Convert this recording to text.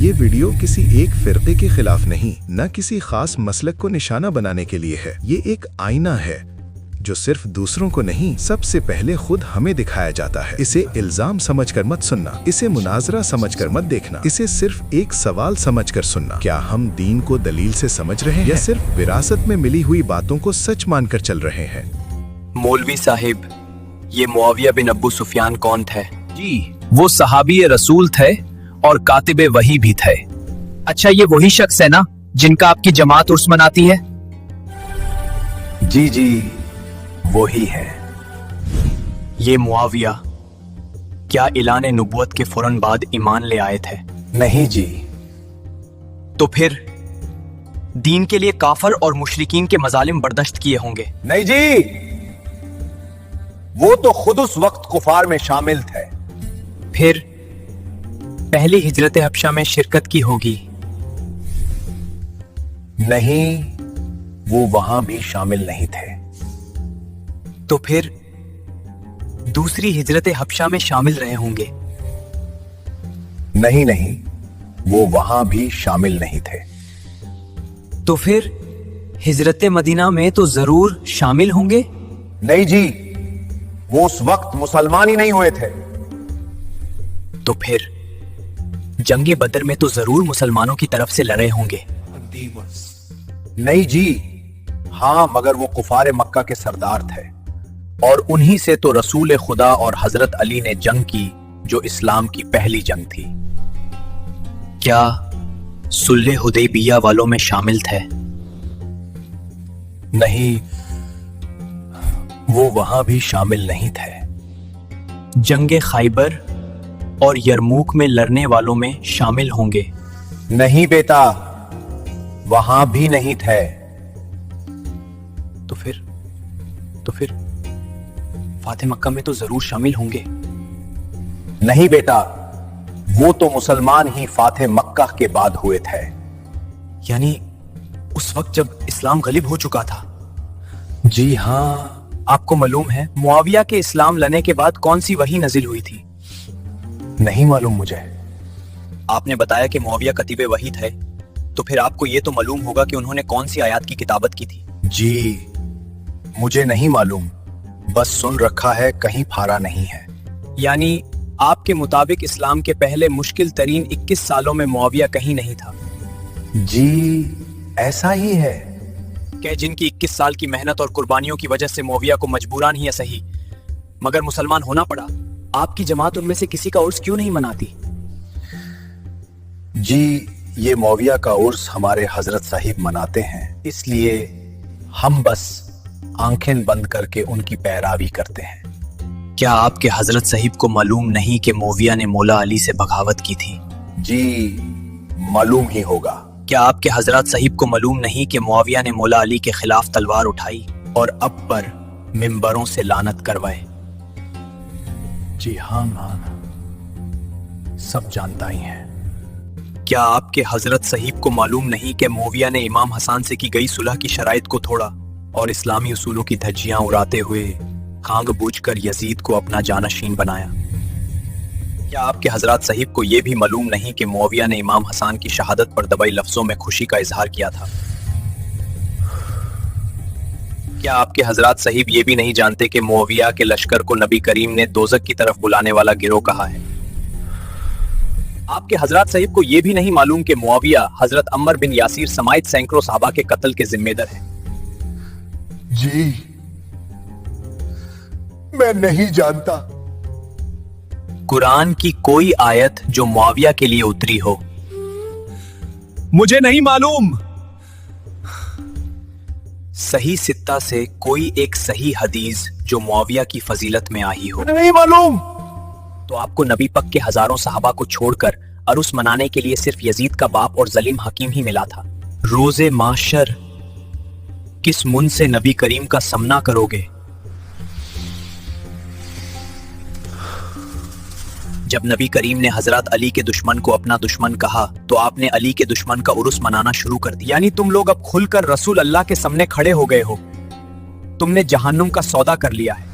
یہ ویڈیو کسی ایک فرقے کے خلاف نہیں، نہ کسی خاص مسلک کو نشانہ بنانے کے لیے ہے۔ یہ ایک آئینہ ہے جو صرف دوسروں کو نہیں، سب سے پہلے خود ہمیں دکھایا جاتا ہے۔ اسے الزام سمجھ کر مت سننا، اسے مناظرہ سمجھ کر مت دیکھنا، اسے صرف ایک سوال سمجھ کر سننا۔ کیا ہم دین کو دلیل سے سمجھ رہے ہیں یا صرف وراثت میں ملی ہوئی باتوں کو سچ مان کر چل رہے ہیں؟ مولوی صاحب، یہ معاویہ بن ابو سفیان کون تھے؟ جی، وہ صحابی رسول تھے اور کاتب وحی بھی تھے۔ اچھا، یہ وہی شخص ہے نا جن کا آپ کی جماعت عرس مناتی ہے؟ جی جی، وہی ہے۔ یہ معاویہ کیا اعلان نبوت کے فوراً بعد ایمان لے آئے تھے؟ نہیں جی۔ تو پھر دین کے لیے کافر اور مشرکین کے مظالم برداشت کیے ہوں گے؟ نہیں جی، وہ تو خود اس وقت کفار میں شامل تھے۔ پھر پہلی ہجرت حبشہ میں شرکت کی ہوگی؟ نہیں، وہ وہاں بھی شامل نہیں تھے۔ تو پھر دوسری ہجرت حبشہ میں شامل رہے ہوں گے؟ نہیں نہیں، وہ وہاں بھی شامل نہیں تھے۔ تو پھر ہجرت مدینہ میں تو ضرور شامل ہوں گے؟ نہیں جی، وہ اس وقت مسلمان ہی نہیں ہوئے تھے۔ تو پھر جنگ بدر میں تو ضرور مسلمانوں کی طرف سے لڑے ہوں گے؟ نہیں جی، ہاں، مگر وہ کفار مکہ کے سردار تھے، اور انہی سے تو رسول خدا اور حضرت علی نے جنگ کی، جو اسلام کی پہلی جنگ تھی۔ کیا صلح حدیبیہ والوں میں شامل تھے؟ نہیں، وہ وہاں بھی شامل نہیں تھے۔ جنگ خیبر اور یرموک میں لڑنے والوں میں شامل ہوں گے؟ نہیں بیٹا، وہاں بھی نہیں تھے۔ تو پھر فاتح مکہ میں تو ضرور شامل ہوں گے؟ نہیں بیٹا، وہ تو مسلمان ہی فاتح مکہ کے بعد ہوئے تھے۔ یعنی اس وقت جب اسلام غالب ہو چکا تھا؟ جی ہاں۔ آپ کو معلوم ہے معاویہ کے اسلام لانے کے بعد کون سی وحی نازل ہوئی تھی؟ نہیں معلوم مجھے۔ آپ نے بتایا کہ معاویہ کتیب وحی تھے، تو پھر آپ کو یہ تو معلوم ہوگا کہ انہوں نے کون سی آیات کی کتابت کی تھی؟ جی، مجھے نہیں معلوم، بس سن رکھا ہے، کہیں پھارا نہیں ہے۔ یعنی آپ کے مطابق اسلام کے پہلے مشکل ترین 21 سالوں میں معاویہ کہیں نہیں تھا؟ جی، ایسا ہی ہے۔ کہ جن کی 21 سال کی محنت اور قربانیوں کی وجہ سے معاویہ کو مجبوران ہی صحیح مگر مسلمان ہونا پڑا، آپ کی جماعت ان میں سے کسی کا عرس کیوں نہیں مناتی؟ جی، یہ معاویہ کا عرس ہمارے حضرت صاحب مناتے ہیں، اس لیے ہم بس آنکھیں بند کر کے ان کی پیروی کرتے ہیں۔ کیا آپ کے حضرت صاحب کو معلوم نہیں کہ معاویہ نے مولا علی سے بغاوت کی تھی؟ جی، معلوم ہی ہوگا۔ کیا آپ کے حضرات صاحب کو معلوم نہیں کہ معاویہ نے مولا علی کے خلاف تلوار اٹھائی اور اب پر ممبروں سے لعنت کروائے؟ جی ہاں، سب جانتا ہی ہیں۔ کیا آپ کے حضرت صاحب کو معلوم نہیں کہ معاویہ نے امام حسن سے کی گئی صلح کی شرائط کو توڑا اور اسلامی اصولوں کی دھجیاں اڑاتے ہوئے کھانگ بوجھ کر یزید کو اپنا جانشین بنایا؟ کیا آپ کے حضرات صاحب کو یہ بھی معلوم نہیں کہ معاویہ نے امام حسن کی شہادت پر دبائی لفظوں میں خوشی کا اظہار کیا تھا؟ کیا آپ کے حضرات صاحب یہ بھی نہیں جانتے کہ معاویہ کے لشکر کو نبی کریم نے دوزخ کی طرف بلانے والا گروہ کہا ہے؟ آپ کے حضرات صاحب کو یہ بھی نہیں معلوم کہ معاویہ حضرت عمر بن یاسر سمیت سینکڑوں صحابہ کے قتل کے ذمہ دار ہیں؟ جی، میں نہیں جانتا۔ قرآن کی کوئی آیت جو معاویہ کے لیے اتری ہو؟ مجھے نہیں معلوم۔ صحیح ستہ سے کوئی ایک صحیح حدیث جو معاویہ کی فضیلت میں آئی ہو؟ نہیں معلوم۔ تو آپ کو نبی پاک کے ہزاروں صحابہ کو چھوڑ کر عرس منانے کے لیے صرف یزید کا باپ اور ظالم حکیم ہی ملا تھا۔ روز محشر کس من سے نبی کریم کا سامنا کرو گے؟ جب نبی کریم نے حضرت علی کے دشمن کو اپنا دشمن کہا تو آپ نے علی کے دشمن کا عرس منانا شروع کر دیا۔ یعنی تم لوگ اب کھل کر رسول اللہ کے سامنے کھڑے ہو گئے ہو، تم نے جہنم کا سودا کر لیا ہے۔